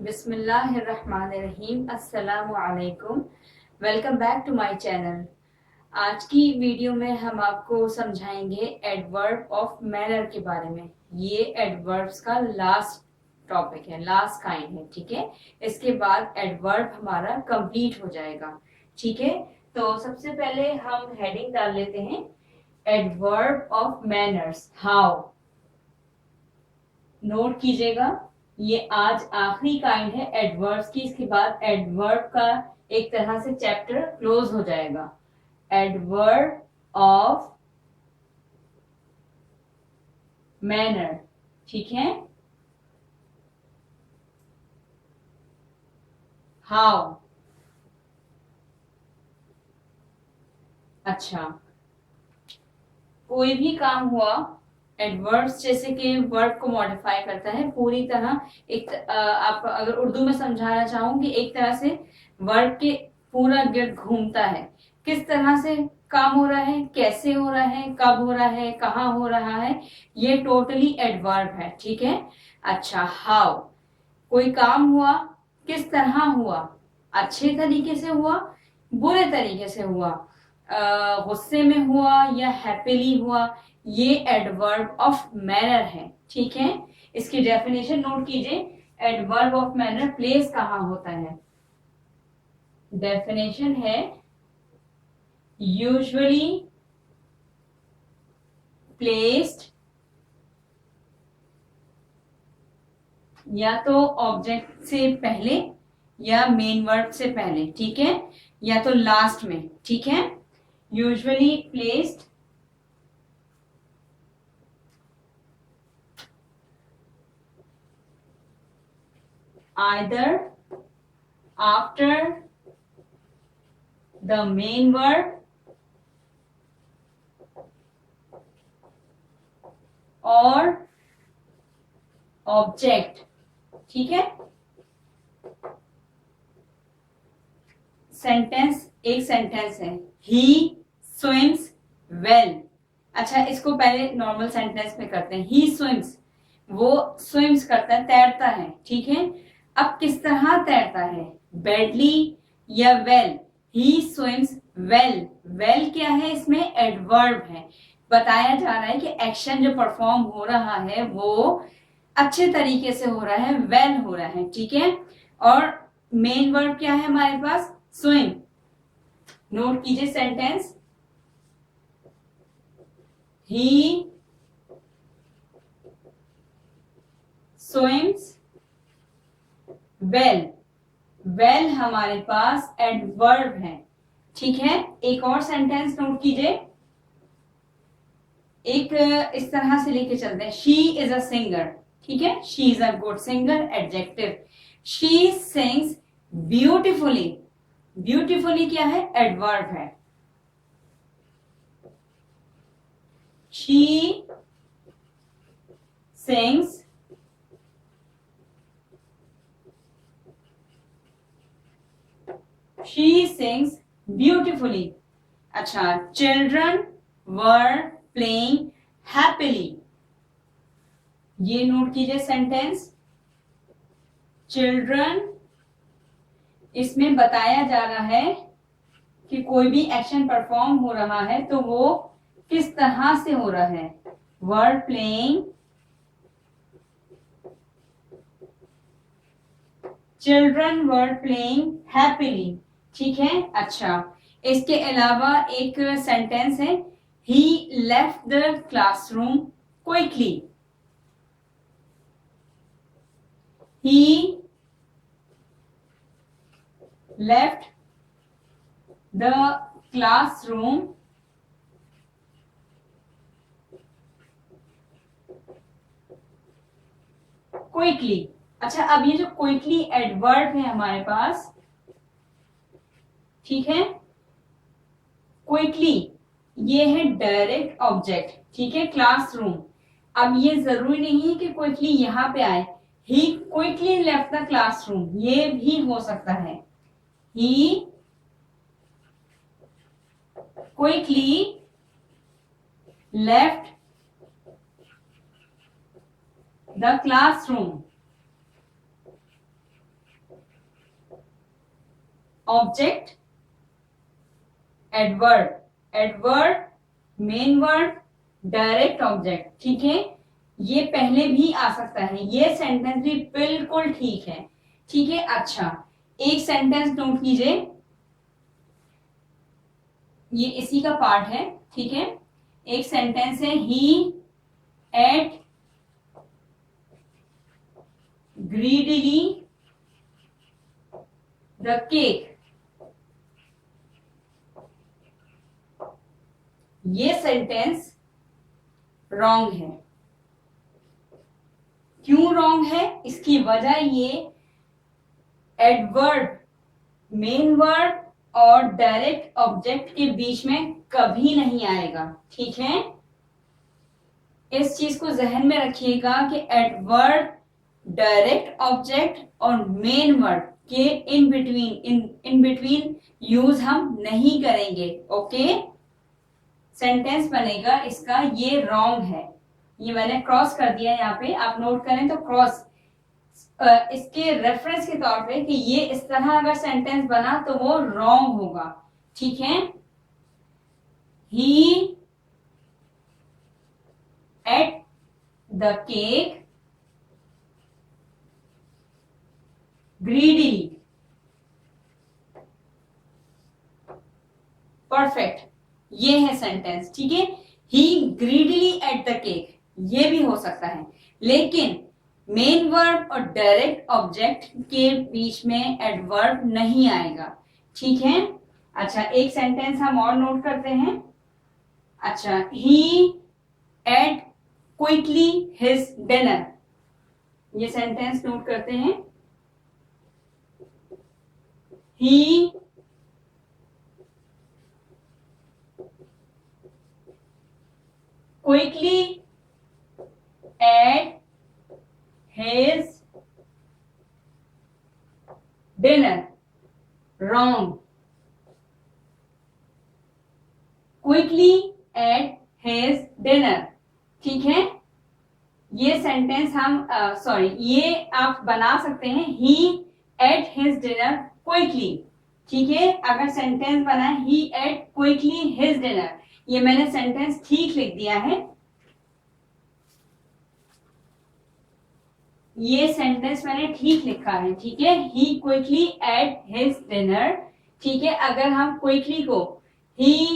बिस्मिल्लाहिर्रहमानिर्रहीम। अस्सलामु अलैकुम। Welcome back to my channel. आज की वीडियो में हम आपको समझाएंगे एडवर्ब ऑफ मैनर के बारे में। ये एडवर्ब्स का लास्ट टॉपिक है, लास्ट काइंड है। ठीक है, इसके बाद एडवर्ब हमारा कंप्लीट हो जाएगा। ठीक है, तो सबसे पहले हम हेडिंग डाल लेते हैं, adverb of manners, how. Note कीजिएगा, ये आज आखिरी काइंड है एडवर्ब्स की। इसके बाद एडवर्ब का एक तरह से चैप्टर क्लोज हो जाएगा। एडवर्ब ऑफ मैनर, ठीक है। हाउ, अच्छा, कोई भी काम हुआ, एडवर्ब्स जैसे कि वर्ड को मॉडिफाई करता है पूरी तरह। एक आप अगर उर्दू में समझाना चाहूं कि एक तरह से वर्ड के पूरा गिर्द घूमता है। किस तरह से काम हो रहा है, कैसे हो रहा है, कब हो रहा है, कहाँ हो रहा है, ये टोटली एडवर्ब है। ठीक है। अच्छा, हाउ, कोई काम हुआ, किस तरह हुआ, अच्छे तरीके से हुआ, बुरे तरीके से हुआ, गुस्से में हुआ या हैप्पीली हुआ, ये एडवर्ब ऑफ मैनर है। ठीक है, इसकी डेफिनेशन नोट कीजिए। एडवर्ब ऑफ मैनर प्लेस कहाँ होता है? डेफिनेशन है, यूजुअली प्लेस्ड या तो ऑब्जेक्ट से पहले या मेन वर्ब से पहले, ठीक है, या तो लास्ट में। ठीक है, usually placed either after the main verb और ऑब्जेक्ट। ठीक है, सेंटेंस, एक सेंटेंस है, ही स्विम्स वेल। अच्छा, इसको पहले नॉर्मल सेंटेंस में करते हैं। ही स्विम्स, वो स्विम्स करता है, तैरता है। ठीक है, अब किस तरह तैरता है, बैडली या वेल? ही स्विम्स वेल, वेल क्या है, इसमें एडवर्ब है। बताया जा रहा है कि एक्शन जो परफॉर्म हो रहा है वो अच्छे तरीके से हो रहा है, वेल हो रहा है। ठीक है, और मेन वर्ब क्या है हमारे पास? स्विम। नोट कीजिए सेंटेंस, ही स्विम्स वेल। वेल हमारे पास एडवर्ब है। ठीक है, एक और सेंटेंस नोट कीजिए, एक इस तरह से लेके चलते हैं, शी इज अ सिंगर। ठीक है, she is a good singer, adjective. She sings beautifully, beautifully क्या है, एडवर्ब है। She sings she sings beautifully। अच्छा, children were playing happily। ये नोट कीजिए सेंटेंस, चिल्ड्रन, इसमें बताया जा रहा है कि कोई भी एक्शन परफॉर्म हो रहा है तो वो किस तरह से हो रहा है। Were playing, children were playing happily. ठीक है, अच्छा, इसके अलावा एक सेंटेंस है, he left the classroom quickly. He left the classroom quickly. अच्छा, अब ये जो क्विकली एडवर्ब है हमारे पास, ठीक है, क्विकली ये है डायरेक्ट ऑब्जेक्ट। ठीक है, क्लासरूम। अब ये जरूरी नहीं है कि क्विकली यहां पे आए, he quickly left the classroom, ये भी हो सकता है, he quickly left the classroom. Object, adverb, adverb, main word, direct object, ठीक है। ये पहले भी आ सकता है, ये सेंटेंस भी बिल्कुल ठीक है, ठीक है। अच्छा, एक सेंटेंस नोट कीजिए, ये इसी का पार्ट है, ठीक है। एक सेंटेंस है, he eight greedily the cake. ये सेंटेंस रॉन्ग है। क्यों रॉन्ग है? इसकी वजह ये एडवर्ब, मेन वर्ड और डायरेक्ट ऑब्जेक्ट के बीच में कभी नहीं आएगा, ठीक है। इस चीज को जहन में रखिएगा कि एडवर्ब, डायरेक्ट ऑब्जेक्ट और मेन वर्ड के इन बिटवीन यूज हम नहीं करेंगे, ओके। सेंटेंस बनेगा इसका, ये रॉन्ग है, ये मैंने क्रॉस कर दिया यहाँ पे, आप नोट करें तो क्रॉस इसके रेफरेंस के तौर पे कि ये इस तरह अगर सेंटेंस बना तो वो रॉन्ग होगा, ठीक है। He ate the cake greedily, perfect, ये है सेंटेंस, ठीक है। He greedily ate the cake, ये भी हो सकता है, लेकिन मेन वर्ब और डायरेक्ट ऑब्जेक्ट के बीच में एडवर्ब नहीं आएगा, ठीक है। अच्छा, एक सेंटेंस हम और नोट करते हैं। अच्छा, he ate quickly his dinner, ये सेंटेंस नोट करते हैं। He quickly ate his dinner, wrong, quickly at his dinner, ठीक है। ये सेंटेंस हम ये आप बना सकते हैं, he ate his dinner quickly, ठीक है। अगर सेंटेंस बना he ate quickly his dinner, ये मैंने सेंटेंस ठीक लिख दिया है, ये सेंटेंस मैंने ठीक लिखा है, ठीक है। He quickly at his dinner, ठीक है। अगर हम क्विकली को ही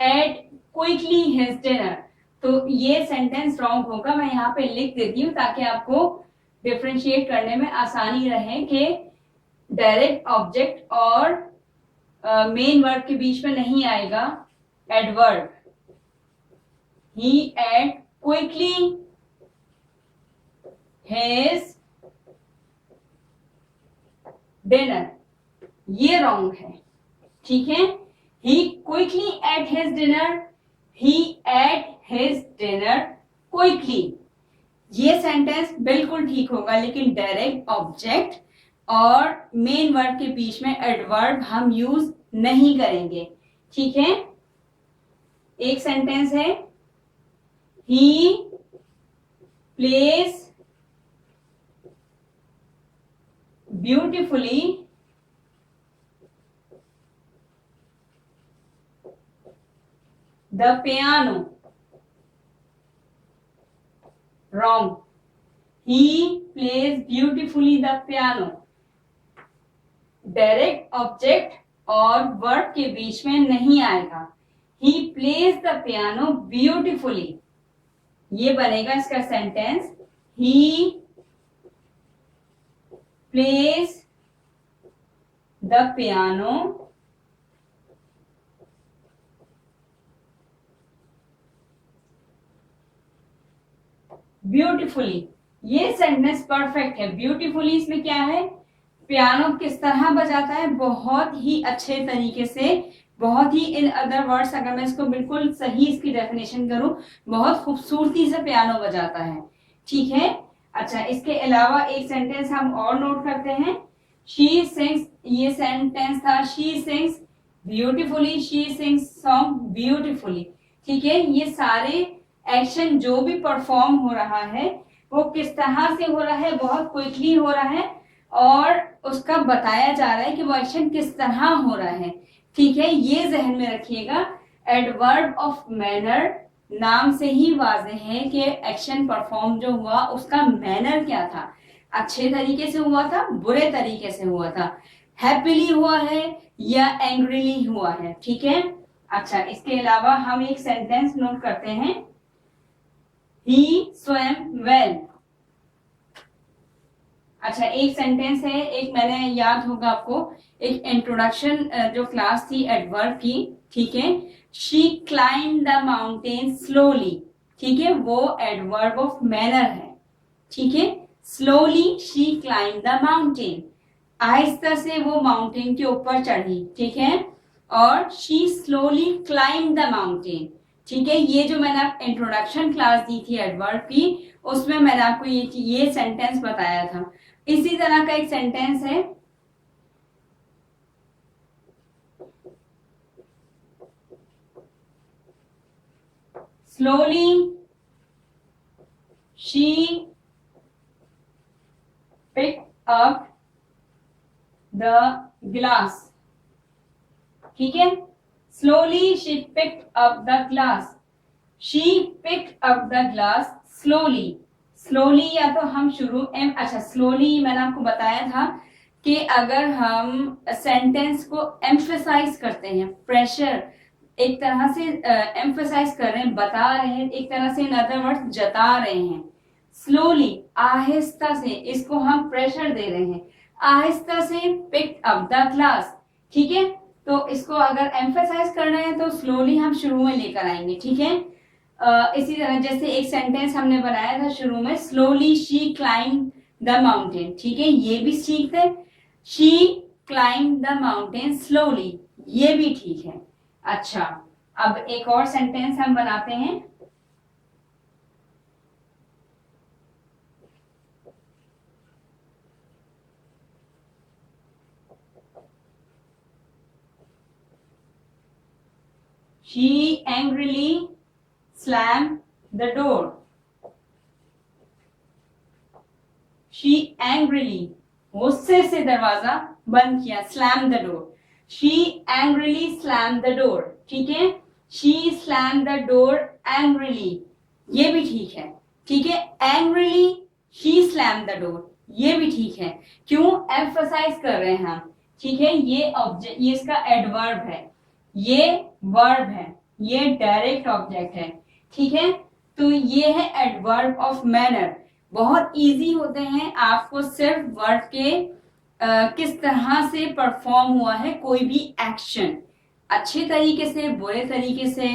एट क्विकली हिज डिनर, तो ये सेंटेंस रॉन्ग होगा। मैं यहाँ पे लिख देती हूँ ताकि आपको डिफरेंशिएट करने में आसानी रहे कि डायरेक्ट ऑब्जेक्ट और मेन वर्ब के बीच में नहीं आएगा एडवर्ब। ही एट क्विकली his dinner, ये रॉन्ग है, ठीक है। he quickly ate his dinner, he ate his dinner quickly, ये सेंटेंस बिल्कुल ठीक होगा, लेकिन डायरेक्ट ऑब्जेक्ट और मेन वर्ब के बीच में एडवर्ब हम यूज नहीं करेंगे, ठीक है। एक सेंटेंस है, he plays beautifully the piano, wrong, he plays beautifully the piano, direct object और वर्ब के बीच में नहीं आएगा। he plays the piano beautifully, ये बनेगा इसका sentence, he plays the piano beautifully, ये सेंटेंस परफेक्ट है। ब्यूटीफुली इसमें क्या है, पियानो किस तरह बजाता है, बहुत ही अच्छे तरीके से, बहुत ही, इन अदर वर्ड्स अगर मैं इसको बिल्कुल सही इसकी डेफिनेशन करूं, बहुत खूबसूरती से पियानो बजाता है, ठीक है। अच्छा, इसके अलावा एक सेंटेंस हम और नोट करते हैं, शी सिंग्स, ये सेंटेंस था, she sings beautifully, she sings song beautifully, ठीक है। ये सारे एक्शन जो भी परफॉर्म हो रहा है वो किस तरह से हो रहा है, बहुत क्विकली हो रहा है और उसका बताया जा रहा है कि वो एक्शन किस तरह हो रहा है। ठीक है, ये जहन में रखिएगा। एडवर्ब ऑफ मैनर नाम से ही वाज़ेह है कि एक्शन परफॉर्म जो हुआ उसका मैनर क्या था, अच्छे तरीके से हुआ था, बुरे तरीके से हुआ था, हैप्पीली हुआ है या एंग्रीली हुआ है। ठीक है, अच्छा, इसके अलावा हम एक सेंटेंस नोट करते हैं, ही स्वैम वेल। अच्छा, एक सेंटेंस है, एक मैंने याद होगा आपको, एक इंट्रोडक्शन जो क्लास थी एडवर्ब की, ठीक है, she climb the mountain slowly. ठीक है, वो एडवर्ब ऑफ मैनर है। ठीक है, slowly she climb the mountain, आहिस्ता से वो माउंटेन के ऊपर चढ़ी। ठीक है, और she slowly climb the mountain. ठीक है, ये जो मैंने आप इंट्रोडक्शन क्लास दी थी एडवर्ब की, उसमें मैंने आपको ये सेंटेंस बताया था। इसी तरह का एक सेंटेंस है, slowly she pick up the glass. ठीक है, slowly she pick up the glass, she pick up the glass slowly. Slowly या तो हम शुरू अच्छा, स्लोली मैंने आपको बताया था कि अगर हम सेंटेंस को एम्फेसाइज करते हैं, प्रेशर एक तरह से एम्फेसाइज कर रहे हैं, बता रहे हैं, एक तरह से इन अदर वर्ड्स जता रहे हैं। स्लोली आहिस्ता से, इसको हम प्रेशर दे रहे हैं, आहिस्ता से पिक अप द ग्लास। ठीक है, तो इसको अगर एम्फेसाइज करना है तो स्लोली हम शुरू में लेकर आएंगे। ठीक है, इसी तरह जैसे एक सेंटेंस हमने बनाया था शुरू में, slowly she climb the mountain. ठीक है, ये भी ठीक है, she climb the mountain slowly, ये भी ठीक है। अच्छा, अब एक और सेंटेंस हम बनाते हैं, she angrily slammed the door. She angrily, गुस्से से दरवाजा बंद किया, slam the door. She angrily slammed the door. ठीक है, she slammed the door angrily, ये भी ठीक है। ठीक है, angrily she slammed the door, ये भी ठीक है। क्यों एम्फसाइज कर रहे हैं हम? ठीक है, ये ऑब्जेक्ट, ये इसका एडवर्ब है, ये वर्ब है, ये डायरेक्ट ऑब्जेक्ट है। ठीक है, तो ये है एडवर्ब ऑफ मैनर। बहुत इजी होते हैं, आपको सिर्फ वर्ड के किस तरह से परफॉर्म हुआ है कोई भी एक्शन, अच्छे तरीके से, बुरे तरीके से,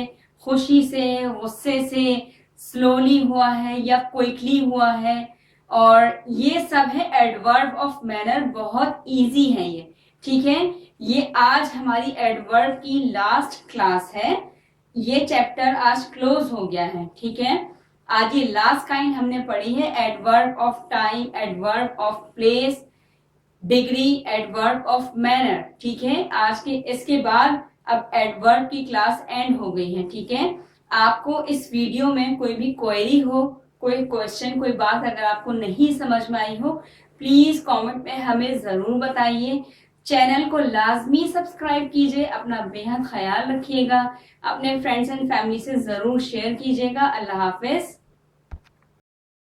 खुशी से, गुस्से से, स्लोली हुआ है या क्विकली हुआ है, और ये सब है एडवर्ब ऑफ मैनर। बहुत इजी है ये। ठीक है, ये आज हमारी एडवर्ब की लास्ट क्लास है, ये चैप्टर आज क्लोज हो गया है। ठीक है, आज ये लास्ट काइंड हमने पढ़ी है, adverb of time, adverb of place, degree, adverb of manner. ठीक है, आज के इसके बाद अब एडवर्ब की क्लास एंड हो गई है। ठीक है, आपको इस वीडियो में कोई भी क्वेरी हो, कोई क्वेश्चन, कोई बात अगर आपको नहीं समझ में आई हो, प्लीज कमेंट में हमें जरूर बताइए। चैनल को लाजमी सब्सक्राइब कीजिए, अपना बेहद ख्याल रखिएगा, अपने फ्रेंड्स एंड फैमिली से जरूर शेयर कीजिएगा। अल्लाह हाफिज।